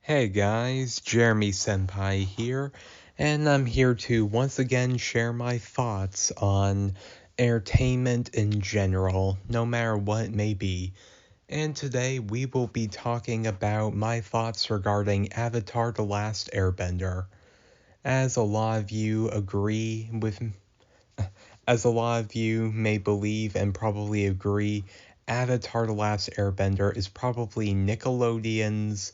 Hey guys, Jeremy Senpai here, and I'm here to once again share my thoughts on entertainment in general, no matter what it may be. And today we will be talking about my thoughts regarding Avatar: The Last Airbender. As a lot of you agree with, as a lot of you may believe and probably agree, Avatar: The Last Airbender is probably Nickelodeon's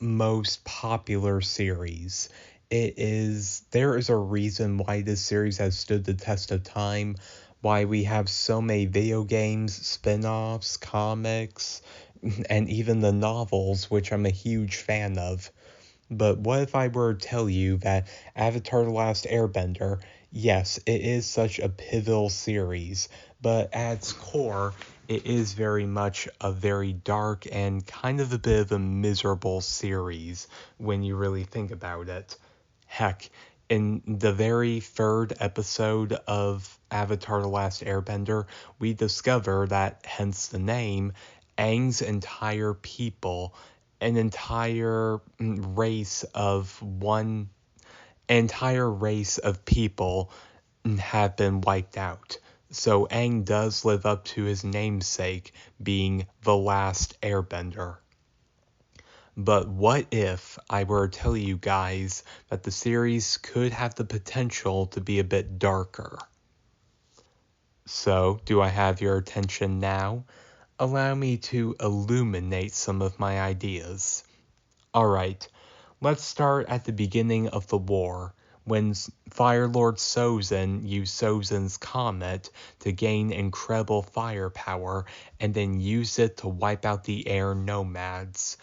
most popular series. There is a reason why this series has stood the test of time, why we have so many video games, spin-offs, comics, and even the novels, which I'm a huge fan of. But what if I were to tell you that Avatar: The Last Airbender, yes, it is such a pivotal series, but at its core, it is very much a very dark and kind of a bit of a miserable series when you really think about it. Heck, in the very third episode of Avatar: The Last Airbender, we discover that, hence the name, Aang's entire people, an entire race of people have been wiped out. So Aang does live up to his namesake, being the last airbender. But what if I were to tell you guys that the series could have the potential to be a bit darker? So, do I have your attention now? Allow me to illuminate some of my ideas. Alright, let's start at the beginning of the war, when Fire Lord Sozin used Sozin's comet to gain incredible firepower and then used it to wipe out the air nomads.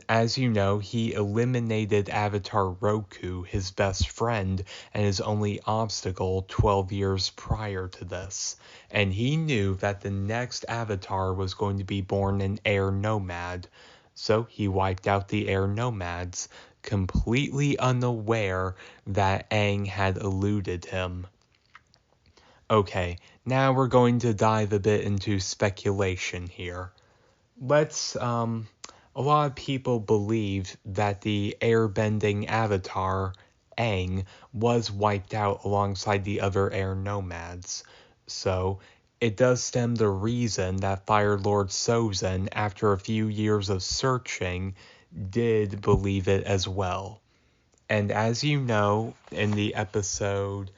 As you know, he eliminated Avatar Roku, his best friend, and his only obstacle 12 years prior to this. And he knew that the next Avatar was going to be born an air nomad. So he wiped out the air nomads, completely unaware that Aang had eluded him. Okay, now we're going to dive a bit into speculation here. A lot of people believe that the airbending avatar, Aang, was wiped out alongside the other air nomads. So, it does stem the reason that Fire Lord Sozin, after a few years of searching, did believe it as well. And as you know, in the episode,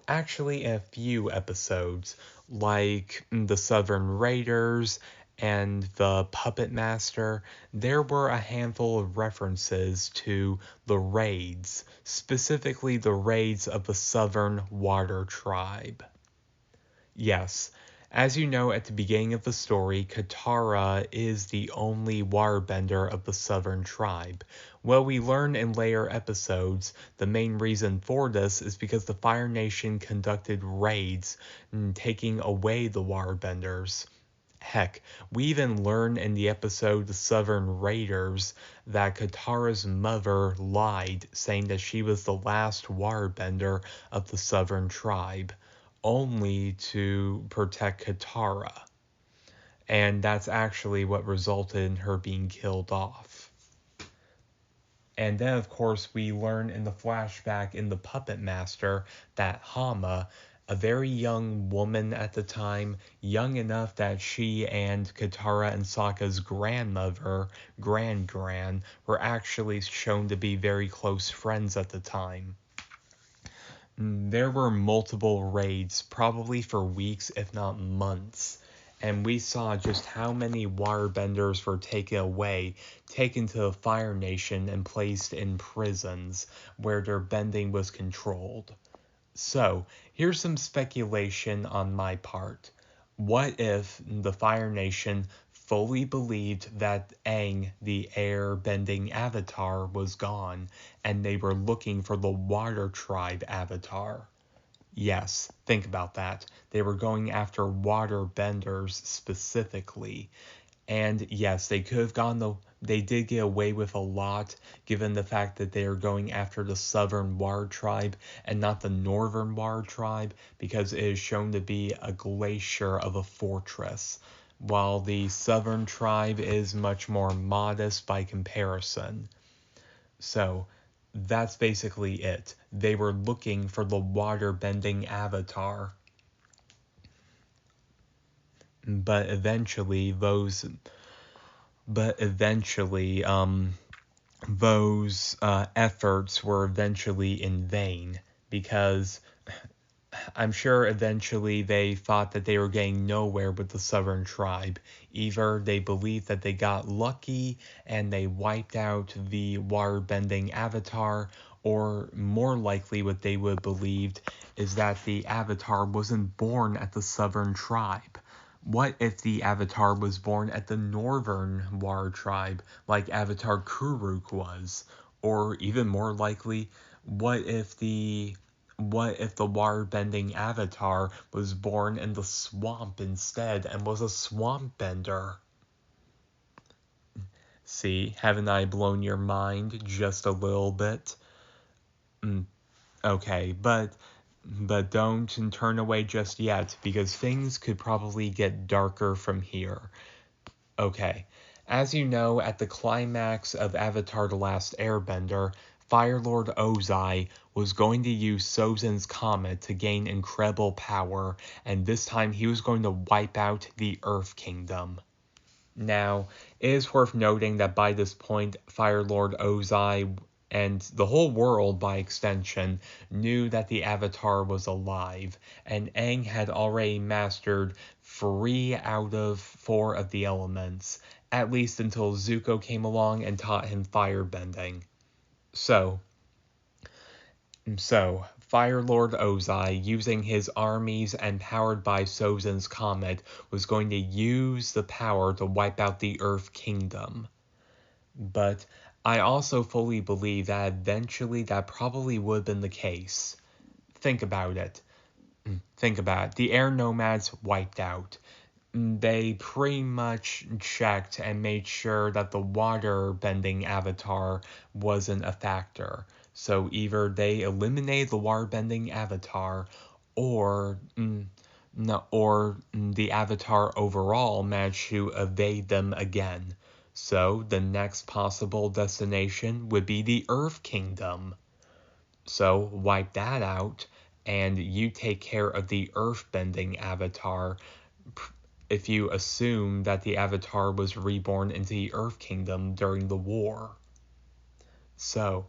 actually in a few episodes, like the Southern Raiders and the Puppet Master, there were a handful of references to the raids, specifically the raids of the Southern Water Tribe. Yes, as you know at the beginning of the story, Katara is the only waterbender of the Southern Tribe. Well, we learn in later episodes the main reason for this is because the Fire Nation conducted raids, taking away the waterbenders. Heck, we even learn in the episode The Southern Raiders that Katara's mother lied, saying that she was the last waterbender of the Southern Tribe, only to protect Katara. And that's actually what resulted in her being killed off. And then, of course, we learn in the flashback in The Puppet Master that Hama, a very young woman at the time, young enough that she and Katara and Sokka's grandmother, Gran, were actually shown to be very close friends at the time. There were multiple raids, probably for weeks, if not months. And we saw just how many waterbenders were taken away, taken to the Fire Nation and placed in prisons where their bending was controlled. So, here's some speculation on my part. What if the Fire Nation fully believed that Aang, the air-bending avatar, was gone, and they were looking for the Water Tribe avatar? Yes, think about that. They were going after water benders specifically. And yes, they did get away with a lot, given the fact that they are going after the Southern Water Tribe and not the Northern Water Tribe, because it is shown to be a glacier of a fortress. while the southern tribe is much more modest by comparison. So that's basically it. They were looking for the water-bending avatar. But eventually, those efforts were eventually in vain, because I'm sure eventually they thought that they were getting nowhere with the southern tribe. Either they believed that they got lucky and they wiped out the water-bending avatar, or more likely what they would have believed is that the avatar wasn't born at the southern tribe. What if the avatar was born at the northern water tribe, like Avatar Kuruk was? Or even more likely, what if the water-bending avatar was born in the swamp instead and was a swamp bender? See, haven't I blown your mind just a little bit? Okay, but don't turn away just yet, because things could probably get darker from here. Okay, as you know, at the climax of Avatar: The Last Airbender, Fire Lord Ozai was going to use Sozin's Comet to gain incredible power, and this time he was going to wipe out the Earth Kingdom. Now, it is worth noting that by this point, Fire Lord Ozai and the whole world, by extension, knew that the Avatar was alive, and Aang had already mastered 3 out of 4 of the elements, at least until Zuko came along and taught him firebending. So, Fire Lord Ozai, using his armies and powered by Sozin's Comet, was going to use the power to wipe out the Earth Kingdom. But I also fully believe that eventually that probably would have been the case. Think about it. The air nomads wiped out. They pretty much checked and made sure that the water-bending avatar wasn't a factor. So either they eliminated the water-bending avatar, or the avatar overall managed to evade them again. So the next possible destination would be the Earth Kingdom. So wipe that out, and you take care of the Earth-bending avatar, if you assume that the Avatar was reborn into the Earth Kingdom during the war. So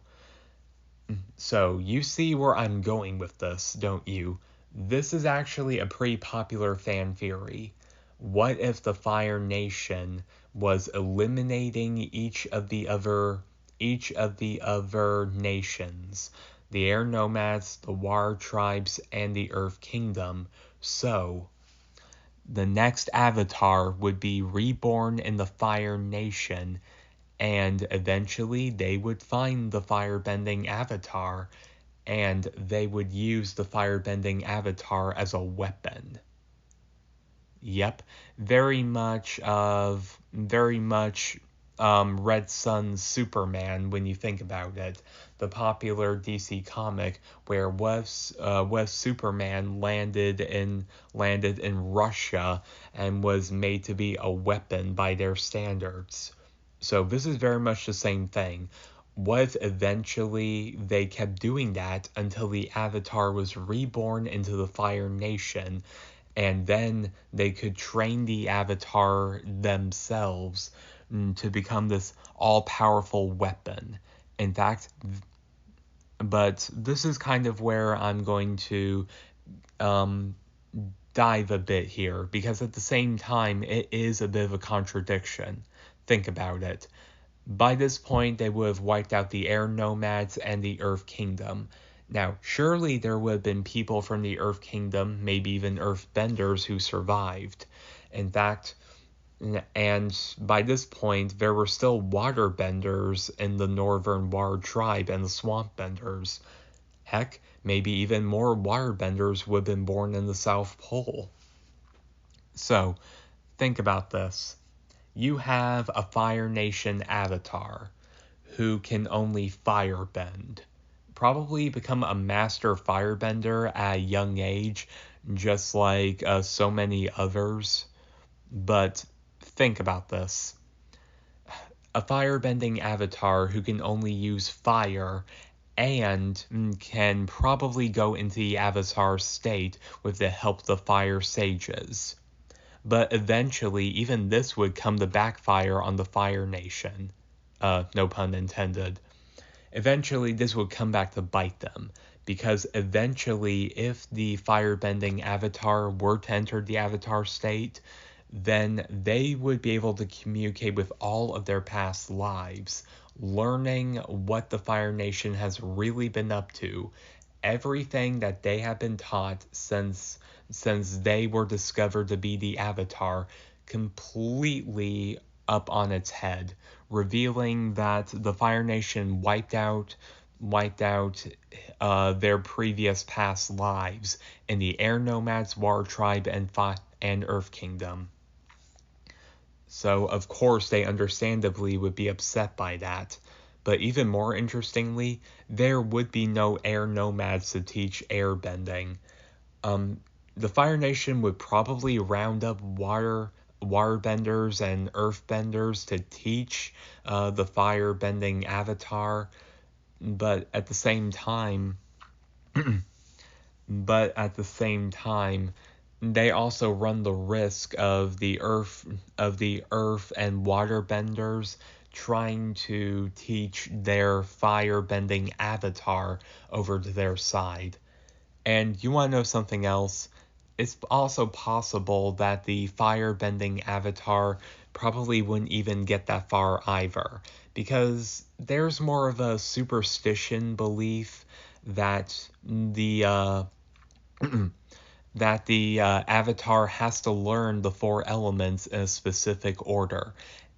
you see where I'm going with this, don't you? This is actually a pretty popular fan theory. What if the Fire Nation was eliminating each of the other nations, the Air Nomads, the Water Tribes, and the Earth Kingdom, so the next Avatar would be reborn in the Fire Nation, and eventually they would find the firebending Avatar, and they would use the firebending Avatar as a weapon. Yep, very much Red Sun's Superman when you think about it. The popular DC comic where West Superman landed in Russia and was made to be a weapon by their standards. So this is very much the same thing. What if eventually they kept doing that until the Avatar was reborn into the Fire Nation, and then they could train the Avatar themselves to become this all-powerful weapon. In fact, but this is kind of where I'm going to dive a bit here, because at the same time, it is a bit of a contradiction. Think about it. By this point, they would have wiped out the Air Nomads and the Earth Kingdom. Now, surely there would have been people from the Earth Kingdom, maybe even Earthbenders, who survived. In fact, and by this point, there were still waterbenders in the Northern Water Tribe and the Swamp Benders. Heck, maybe even more waterbenders would have been born in the South Pole. So, think about this. You have a Fire Nation avatar who can only firebend. Probably become a master firebender at a young age, just like so many others. But think about this. A firebending avatar who can only use fire and can probably go into the avatar state with the help of the fire sages. But eventually, even this would come to backfire on the Fire Nation. No pun intended. Eventually, this would come back to bite them. Because eventually, if the firebending avatar were to enter the avatar state, then they would be able to communicate with all of their past lives, learning what the Fire Nation has really been up to, everything that they have been taught since they were discovered to be the Avatar, completely up on its head, revealing that the Fire Nation wiped out their previous past lives in the Air Nomads, War Tribe, and Earth Kingdom. So, of course, they understandably would be upset by that. But even more interestingly, there would be no air nomads to teach airbending. The Fire Nation would probably round up waterbenders and earthbenders to teach the firebending avatar, but at the same time, they also run the risk of the earth and waterbenders trying to teach their firebending avatar over to their side. And you want to know something else? It's also possible that the firebending avatar probably wouldn't even get that far either, because there's more of a superstition belief that the avatar has to learn the four elements in a specific order.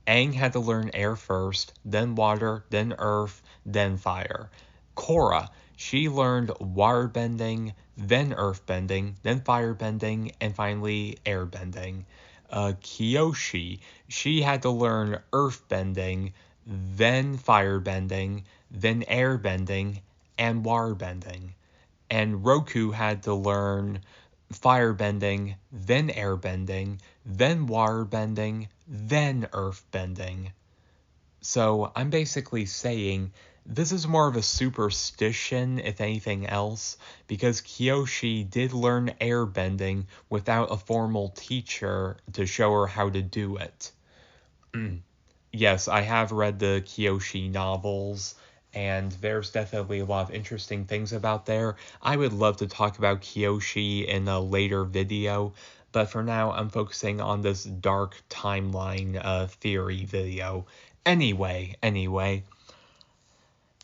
Aang had to learn air first, then water, then earth, then fire. Korra, she learned waterbending, then earthbending, then firebending, and finally airbending. Kyoshi, she had to learn earthbending, then firebending, then airbending, and waterbending. And Roku had to learn firebending, then airbending, then waterbending, then earthbending. So I'm basically saying this is more of a superstition, if anything else, because Kyoshi did learn airbending without a formal teacher to show her how to do it. Yes, I have read the Kyoshi novels, and there's definitely a lot of interesting things about there. I would love to talk about Kyoshi in a later video, but for now I'm focusing on this dark timeline theory video. Anyway,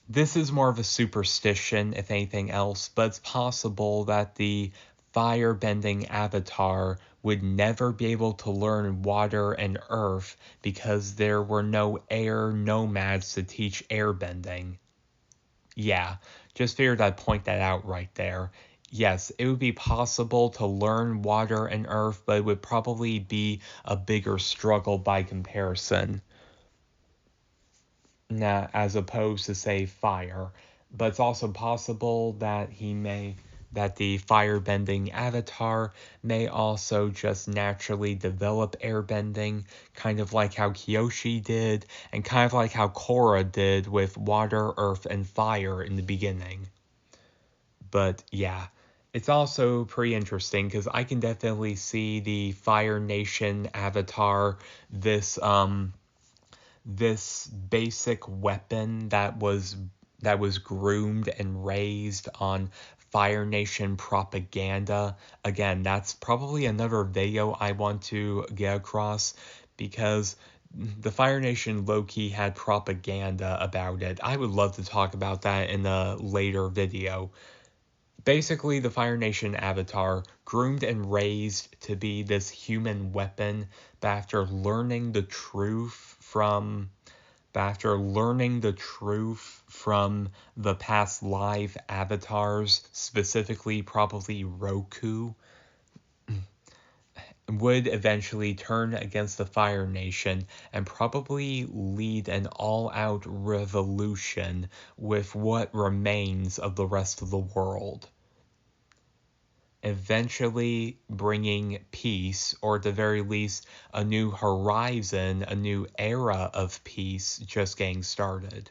this is more of a superstition, if anything else, but it's possible that the firebending avatar would never be able to learn water and earth because there were no air nomads to teach airbending. Yeah, just figured I'd point that out right there. Yes, it would be possible to learn water and earth, but it would probably be a bigger struggle by comparison. Now, as opposed to say fire, but it's also possible that the firebending avatar may also just naturally develop airbending, kind of like how Kyoshi did, and kind of like how Korra did with water, earth, and fire in the beginning. But yeah, it's also pretty interesting because I can definitely see the Fire Nation avatar, this basic weapon that was groomed and raised on Fire Nation propaganda. Again, that's probably another video I want to get across because the Fire Nation low-key had propaganda about it. I would love to talk about that in a later video. Basically, the Fire Nation avatar groomed and raised to be this human weapon, but after learning the truth from the past live avatars, specifically probably Roku, would eventually turn against the Fire Nation and probably lead an all-out revolution with what remains of the rest of the world. eventually bringing peace, or at the very least, a new horizon, a new era of peace just getting started.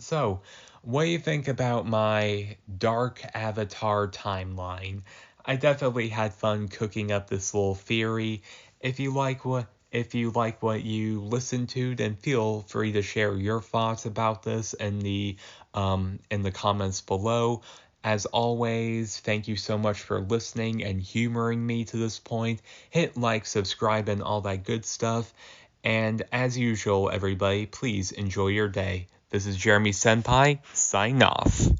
So, what do you think about my dark Avatar timeline? I definitely had fun cooking up this little theory. If you like what you listened to, then feel free to share your thoughts about this in the comments below. As always, thank you so much for listening and humoring me to this point. Hit like, subscribe, and all that good stuff. And as usual, everybody, please enjoy your day. This is Jeremy Senpai, signing off.